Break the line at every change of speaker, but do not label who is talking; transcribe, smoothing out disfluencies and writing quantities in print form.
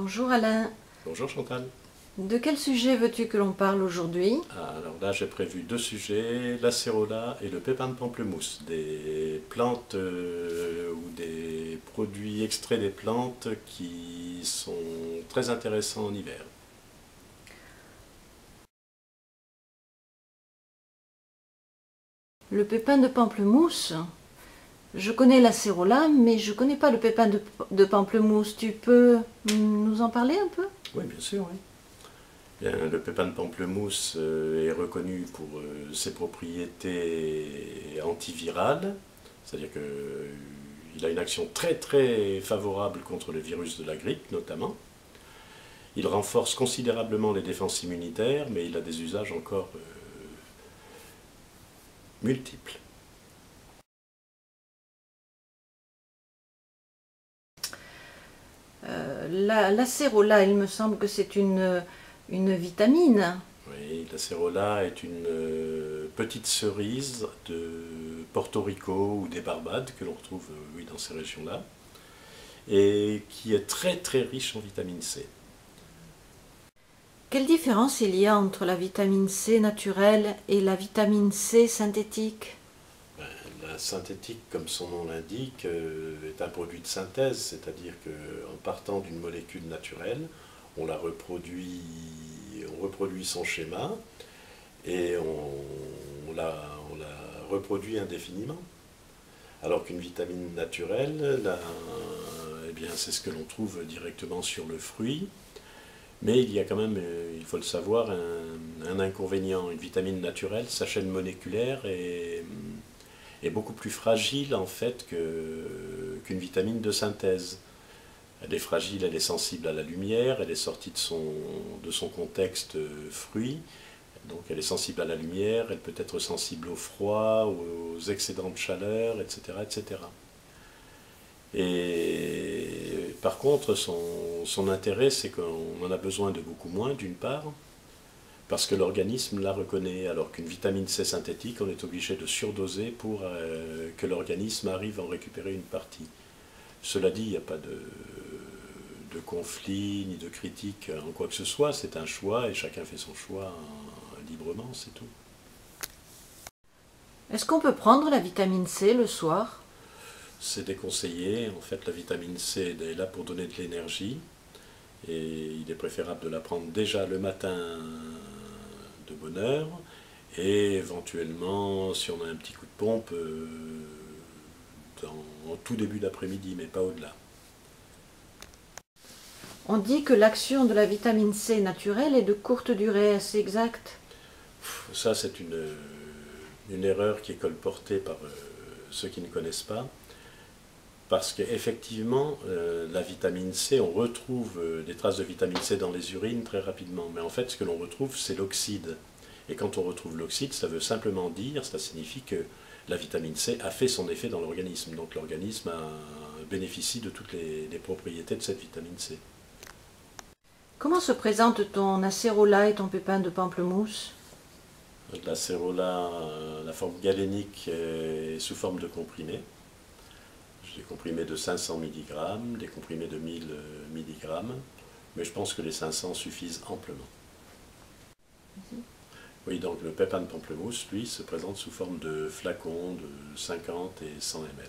Bonjour Alain.
Bonjour Chantal.
De quel sujet veux-tu que l'on parle aujourd'hui?
Alors là j'ai prévu deux sujets, l'acérola et le pépin de pamplemousse, des plantes ou des produits extraits des plantes qui sont très intéressants en hiver.
Le pépin de pamplemousse. Je connais l'acérola, mais je connais pas le pépin de pamplemousse. Tu peux nous en parler un peu?
Oui, bien sûr, oui. Bien, le pépin de pamplemousse est reconnu pour ses propriétés antivirales, c'est-à-dire qu'il a une action très très favorable contre le virus de la grippe notamment. Il renforce considérablement les défenses immunitaires, mais il a des usages encore multiples.
L'acérola, il me semble que c'est une vitamine.
Oui, l'acérola est une petite cerise de Porto Rico ou des Barbades que l'on retrouve oui, dans ces régions-là et qui est très très riche en vitamine C.
Quelle différence il y a entre la vitamine C naturelle et la vitamine C synthétique?
La synthétique, comme son nom l'indique, est un produit de synthèse, c'est-à-dire qu'en partant d'une molécule naturelle, on reproduit son schéma et on la reproduit indéfiniment. Alors qu'une vitamine naturelle, là, eh bien, c'est ce que l'on trouve directement sur le fruit. Mais il y a quand même, il faut le savoir, un inconvénient. Une vitamine naturelle, sa chaîne moléculaire est beaucoup plus fragile en fait qu'une vitamine de synthèse. Elle est fragile, elle est sensible à la lumière, elle est sortie de son contexte fruit, donc elle est sensible à la lumière, elle peut être sensible au froid, aux excédents de chaleur, etc. etc. Et par contre, son intérêt, c'est qu'on en a besoin de beaucoup moins, d'une part, parce que l'organisme la reconnaît, alors qu'une vitamine C synthétique, on est obligé de surdoser pour que l'organisme arrive à en récupérer une partie. Cela dit, il n'y a pas de conflit ni de critique en quoi que ce soit, c'est un choix et chacun fait son choix librement, c'est tout.
Est-ce qu'on peut prendre la vitamine C le soir?
C'est déconseillé, en fait la vitamine C est là pour donner de l'énergie et il est préférable de la prendre déjà le matin de bonne heure et éventuellement si on a un petit coup de pompe en tout début d'après-midi mais pas au-delà.
On dit que l'action de la vitamine C naturelle est de courte durée, est-ce exact?
Ça c'est une erreur qui est colportée par ceux qui ne connaissent pas. Parce qu'effectivement, la vitamine C, on retrouve des traces de vitamine C dans les urines très rapidement. Mais en fait, ce que l'on retrouve, c'est l'oxyde. Et quand on retrouve l'oxyde, ça veut simplement dire, ça signifie que la vitamine C a fait son effet dans l'organisme. Donc l'organisme bénéficie de toutes les propriétés de cette vitamine C.
Comment se présente ton acérola et ton pépin de pamplemousse?
L'acérola, la forme galénique est sous forme de comprimé. J'ai des comprimés de 500 mg, des comprimés de 1000 mg, mais je pense que les 500 suffisent amplement. Oui, donc le pépin de pamplemousse, lui, se présente sous forme de flacons de 50 et 100 ml.